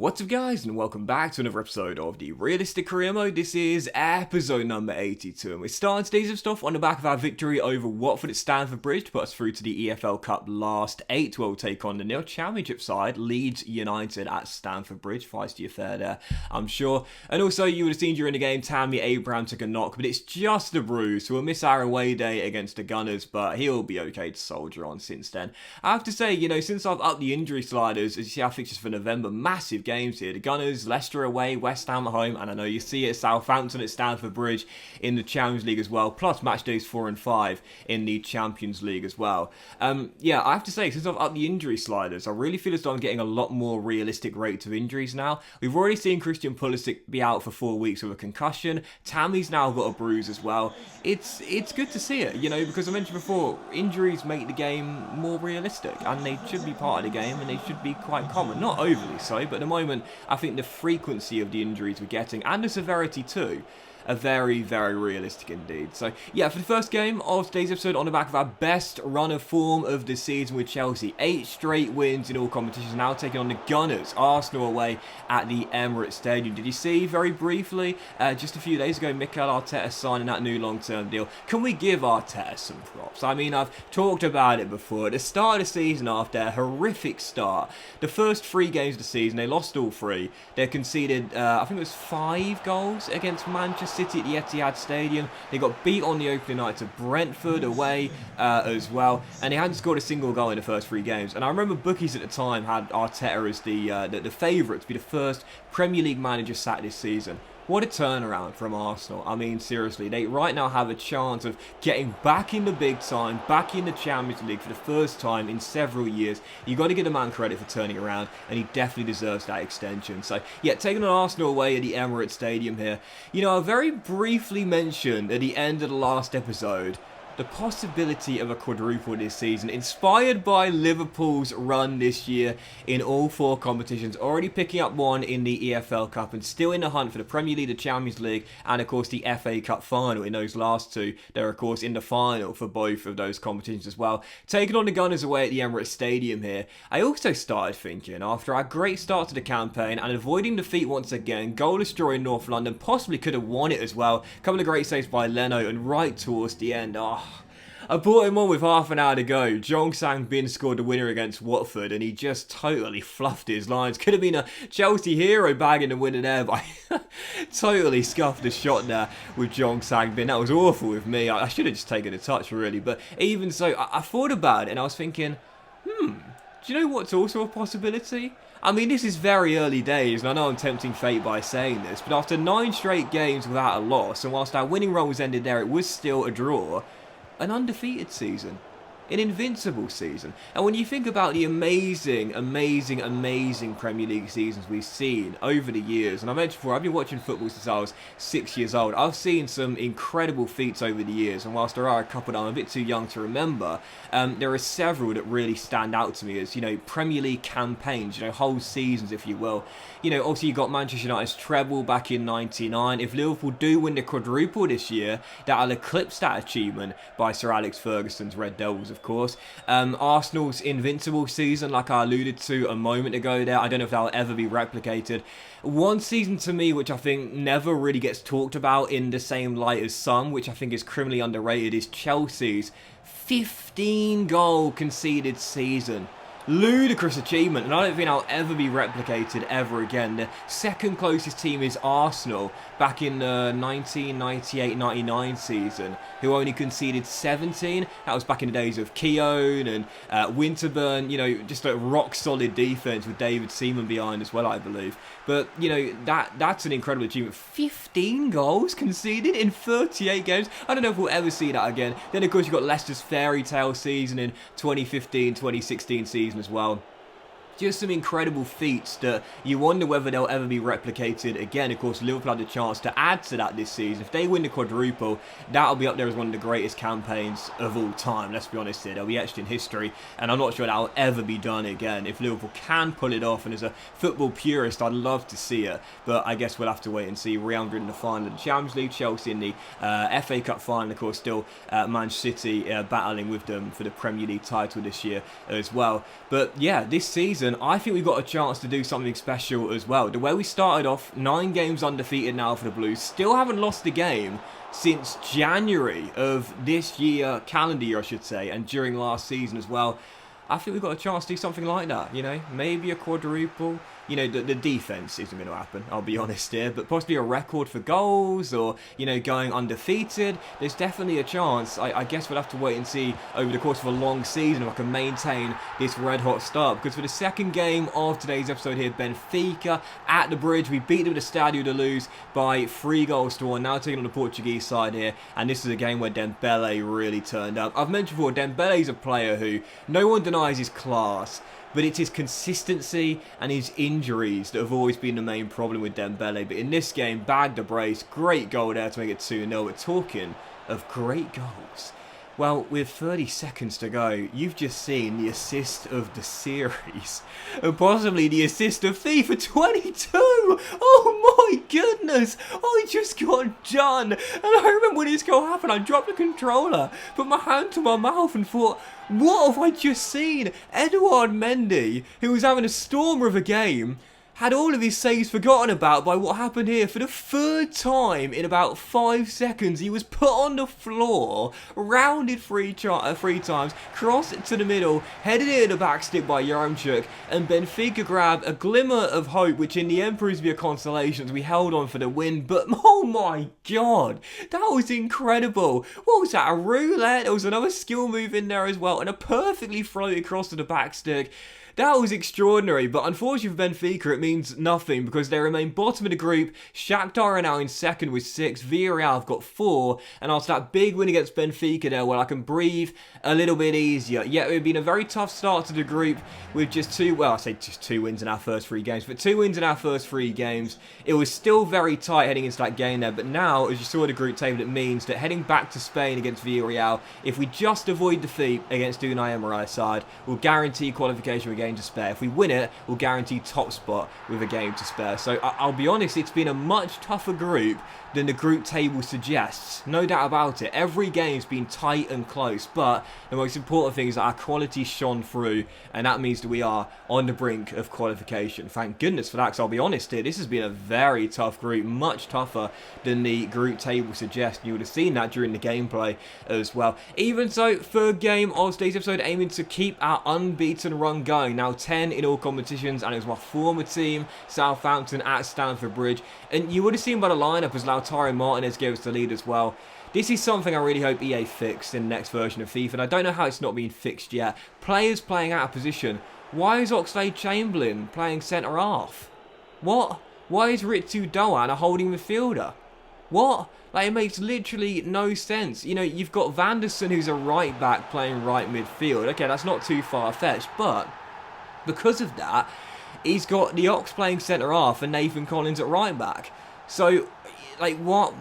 What's up guys, and welcome back to another episode of the Realistic Career Mode. This is episode number 82, and we're starting today's stuff on the back of our victory over Watford at Stamford Bridge to put us through to the EFL Cup last 8, where we'll take on the nil Championship side, Leeds United at Stamford Bridge. Feisty affair there, I'm sure. And also, you would have seen during the game, Tammy Abraham took a knock, but it's just a bruise, so we'll miss our away day against the Gunners, but he'll be okay to soldier on since then. I have to say, since I've upped the injury sliders, as you see our fixtures for November, massive games here. The Gunners, Leicester away, West Ham at home, and I know you see it, Southampton at Stamford Bridge in the Champions League as well, plus match days 4 and 5 in the Champions League as well. Yeah, I have to say, since I've upped the injury sliders, I really feel as though I'm getting a lot more realistic rates of injuries now. We've already seen Christian Pulisic be out for 4 weeks with a concussion. Tammy's now got a bruise as well. It's good to see it, because I mentioned before, injuries make the game more realistic, and they should be part of the game, and they should be quite common. Not overly so, but at the moment, I think the frequency of the injuries we're getting, and the severity too, are very, very realistic indeed. So, yeah, for the first game of today's episode, on the back of our best run of form of the season with Chelsea. 8 straight wins in all competitions, now taking on the Gunners. Arsenal away at the Emirates Stadium. Did you see, very briefly, just a few days ago, Mikel Arteta signing that new long-term deal? Can we give Arteta some props? I mean, I've talked about it before. At the start of the season, after a horrific start, the first 3 games of the season, they lost all 3. They conceded, I think it was 5 goals against Manchester City at the Etihad Stadium. They got beat on the opening night to Brentford away as well, and they hadn't scored a single goal in the first 3 games. And I remember bookies at the time had Arteta as the favourite to be the first Premier League manager sacked this season. What a turnaround from Arsenal. I mean, seriously, they right now have a chance of getting back in the big time, back in the Champions League for the first time in several years. You've got to give the man credit for turning around, and he definitely deserves that extension. So, yeah, taking on Arsenal away at the Emirates Stadium here. I very briefly mentioned at the end of the last episode the possibility of a quadruple this season, inspired by Liverpool's run this year in all 4 competitions, already picking up 1 in the EFL Cup and still in the hunt for the Premier League, the Champions League, and of course the FA Cup final in those last 2. They're of course in the final for both of those competitions as well. Taking on the Gunners away at the Emirates Stadium here, I also started thinking, after our great start to the campaign and avoiding defeat once again, goalless draw in North London, possibly could have won it as well. A couple of great saves by Leno, and right towards the end, I brought him on with half an hour to go. Jong Sang-bin scored the winner against Watford, and he just totally fluffed his lines. Could have been a Chelsea hero bagging the winner there, but I totally scuffed the shot there with Jong Sang-bin. That was awful with me. I should have just taken a touch, really. But even so, I thought about it, and I was thinking, do you know what's also a possibility? I mean, this is very early days, and I know I'm tempting fate by saying this, but after 9 straight games without a loss, and whilst our winning run was ended there, it was still a draw. An undefeated season. An invincible season. And when you think about the amazing Premier League seasons we've seen over the years, and I mentioned before, I've been watching football since I was 6 years old. I've seen some incredible feats over the years, and whilst there are a couple that I'm a bit too young to remember, there are several that really stand out to me as, Premier League campaigns, whole seasons, if you will. Obviously you got Manchester United's treble back in '99. If Liverpool do win the quadruple this year, that'll eclipse that achievement by Sir Alex Ferguson's Red Devils, of course. Arsenal's Invincible season, like I alluded to a moment ago there, I don't know if that'll ever be replicated. One season to me, which I think never really gets talked about in the same light as some, which I think is criminally underrated, is Chelsea's 15-goal conceded season. Ludicrous achievement, and I don't think that'll ever be replicated ever again. The second closest team is Arsenal back in the 1998-99 season, who only conceded 17. That was back in the days of Keown and Winterburn, just a rock-solid defence with David Seaman behind as well, I believe. But, that's an incredible achievement. 15 goals conceded in 38 games. I don't know if we'll ever see that again. Then, of course, you've got Leicester's fairy tale season in 2015-2016 season as well. Just some incredible feats that you wonder whether they'll ever be replicated again. Of course, Liverpool had the chance to add to that this season. If they win the quadruple, that'll be up there as one of the greatest campaigns of all time. Let's be honest here, they'll be etched in history, and I'm not sure that'll ever be done again. If Liverpool can pull it off, and as a football purist, I'd love to see it, but I guess we'll have to wait and see. Real Madrid in the final of the Champions League, Chelsea in the FA Cup final, of course, still Manchester City battling with them for the Premier League title this year as well. But yeah, this season, season, I think we've got a chance to do something special as well. The way we started off, 9 games undefeated now for the Blues, still haven't lost a game since January of this year, calendar year I should say, and during last season as well. I think we've got a chance to do something like that, you know, maybe a quadruple. You know, the defense isn't going to happen, I'll be honest here, but possibly a record for goals or, you know, going undefeated. There's definitely a chance. I guess we'll have to wait and see over the course of a long season if I can maintain this red-hot start, because for the second game of today's episode here, Benfica at the Bridge, we beat them at the Stadio de Luz by 3-1, now taking on the Portuguese side here, and this is a game where Dembele really turned up. I've mentioned before, Dembele's a player who no one denies his class, but it's his consistency and his injuries that have always been the main problem with Dembele. But in this game, bagged a brace, great goal there to make it 2-0. But talking of great goals, well, with 30 seconds to go, you've just seen the assist of the series, and possibly the assist of FIFA 22. Oh my goodness, I just got done. And I remember when this goal happened, I dropped the controller, put my hand to my mouth and thought, what have I just seen? Eduard Mendy, who was having a stormer of a game, had all of his saves forgotten about by what happened here. For the third time in about 5 seconds, he was put on the floor, rounded three times, crossed it to the middle, headed it in the back stick by Yaremchuk, and Benfica grabbed a glimmer of hope, which in the end proves to be a consolation as we held on for the win. But oh my god, that was incredible. What was that, a roulette? There was another skill move in there as well, and a perfectly floated cross to the back stick. That was extraordinary, but unfortunately for Benfica, it means nothing because they remain bottom of the group. Shakhtar are now in second with 6, Villarreal have got 4, and after that big win against Benfica there, well, I can breathe a little bit easier. Yeah, it had been a very tough start to the group with just 2 wins in our first 3 games, but 2 wins in our first 3 games. It was still very tight heading into that game there, but now, as you saw the group table, it means that heading back to Spain against Villarreal, if we just avoid defeat against Unai Emery's side, we'll guarantee qualification with a game to spare. If we win it, we'll guarantee top spot with a game to spare. So I'll be honest, it's been a much tougher group than the group table suggests. No doubt about it. Every game's been tight and close, but the most important thing is that our quality shone through, and that means that we are on the brink of qualification. Thank goodness for that, because I'll be honest here, this has been a very tough group, much tougher than the group table suggests. You would have seen that during the gameplay as well. Even so, third game of today's episode, aiming to keep our unbeaten run going. Now 10 in all competitions, and it was my former team, Southampton, at Stamford Bridge. And you would have seen by the lineup as Lautaro Martinez gave us the lead as well. This is something I really hope EA fixed in the next version of FIFA, and I don't know how it's not been fixed yet. Players playing out of position. Why is Oxlade-Chamberlain playing centre-half? What? Why is Ritsu Doan a holding midfielder? What? Like, it makes literally no sense. You know, you've got Vanderson, who's a right-back, playing right midfield. Okay, that's not too far-fetched, but because of that, he's got the Ox playing centre-half and Nathan Collins at right-back. So, like, what?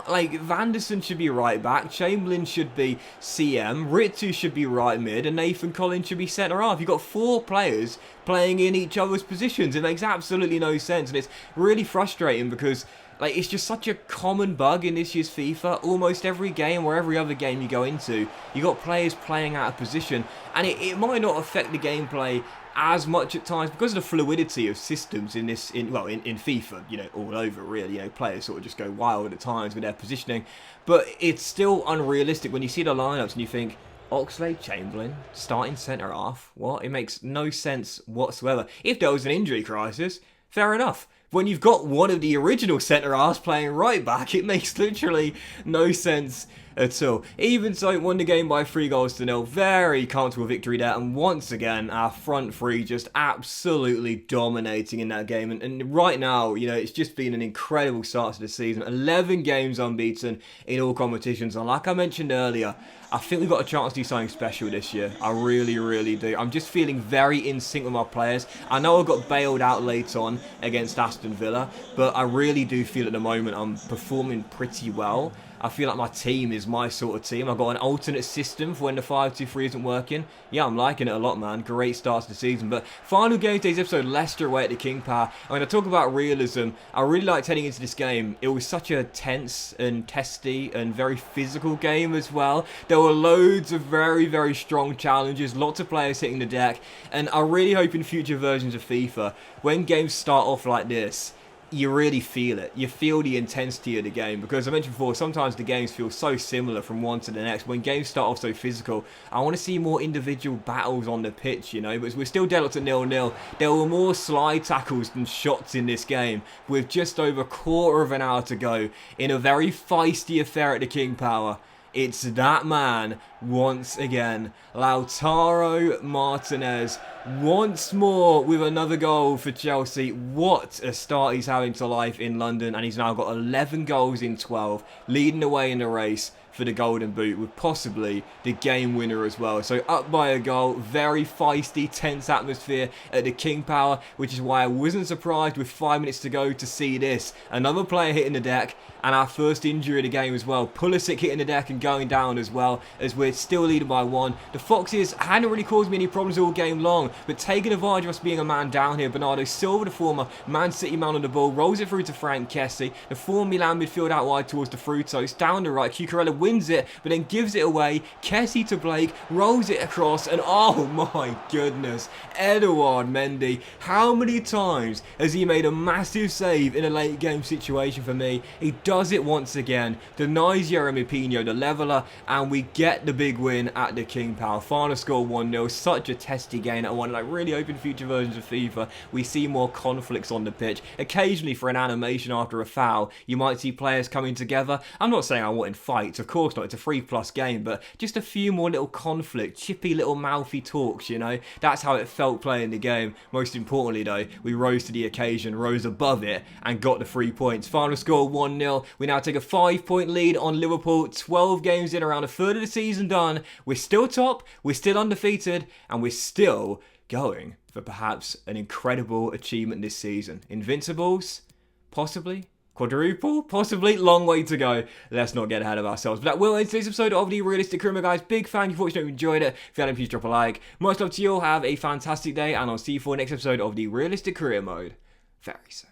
Like, Vanderson should be right-back, Chamberlain should be CM, Ritsu should be right-mid, and Nathan Collins should be centre-half. You've got 4 players playing in each other's positions. It makes absolutely no sense, and it's really frustrating because, like, it's just such a common bug in this year's FIFA. Almost every game or every other game you go into, you got players playing out of position, and it might not affect the gameplay as much at times because of the fluidity of systems in FIFA, you know, all over really. You know, players sort of just go wild at times with their positioning, but it's still unrealistic when you see the lineups and you think, Oxlade-Chamberlain starting centre half. What? It makes no sense whatsoever. If there was an injury crisis, fair enough. When you've got one of the original centre-halves playing right back, it makes literally no sense at all. Even so, won the game by 3-0. Very comfortable victory there, and once again, our front three just absolutely dominating in that game. And right now, you know, it's just been an incredible start to the season. 11 games unbeaten in all competitions, and like I mentioned earlier, I think we've got a chance to do something special this year. I really, really do. I'm just feeling very in sync with my players. I know I got bailed out late on against Aston Villa, but I really do feel at the moment I'm performing pretty well. I feel like my team is my sort of team. I've got an alternate system for when the 5-2-3 isn't working. Yeah, I'm liking it a lot, man. Great start to the season. But final game of today's episode, Leicester away at the King Power. I'm going to talk about realism. I really liked heading into this game. It was such a tense and testy and very physical game as well. There were loads of very, very strong challenges. Lots of players hitting the deck. And I really hope in future versions of FIFA, when games start off like this, you really feel it. You feel the intensity of the game, because I mentioned before, sometimes the games feel so similar from one to the next. When games start off so physical, I want to see more individual battles on the pitch, you know, but we're still dealt at 0-0. There were more slide tackles than shots in this game, with just over a quarter of an hour to go in a very feisty affair at the King Power. It's that man once again, Lautaro Martinez, once more with another goal for Chelsea. What a start he's having to life in London, and he's now got 11 goals in 12, leading the way in the race for the Golden Boot, with possibly the game winner as well. So up by a goal, very feisty, tense atmosphere at the King Power, which is why I wasn't surprised with 5 minutes to go to see this. Another player hitting the deck, and our first injury of the game as well. Pulisic hitting the deck and going down as well, as we're still leading by 1. The Foxes hadn't really caused me any problems all game long, but taking advantage of us being a man down here, Bernardo Silva, the former Man City man on the ball, rolls it through to Frank Kessie. The former Milan midfield out wide towards the Frutos, down the right, Cucurella wins it, but then gives it away. Kessie to Blake, rolls it across, and oh my goodness, Edouard Mendy, how many times has he made a massive save in a late game situation for me? He does it once again, denies Jeremy Pino the leveller, and we get the big win at the King Power. Final score 1-0, such a testy game. I want, like, really open future versions of FIFA. We see more conflicts on the pitch. Occasionally for an animation after a foul, you might see players coming together. I'm not saying I wanted fights, of course not, it's a 3+ game, but just a few more little conflict, chippy little mouthy talks, you know. That's how it felt playing the game. Most importantly though, we rose to the occasion, rose above it, and got the 3 points. Final score 1-0. We now take a 5-point lead on Liverpool. 12 games in, around a third of the season done. We're still top, we're still undefeated, and we're still going for perhaps an incredible achievement this season. Invincibles? Possibly. Quadruple? Possibly. Long way to go. Let's not get ahead of ourselves. But that will end today's episode of the Realistic Career Mode, guys. Big thank you for watching. If you enjoyed it, if you hadn't, please drop a like. Much love to you all. Have a fantastic day, and I'll see you for the next episode of the Realistic Career Mode very soon.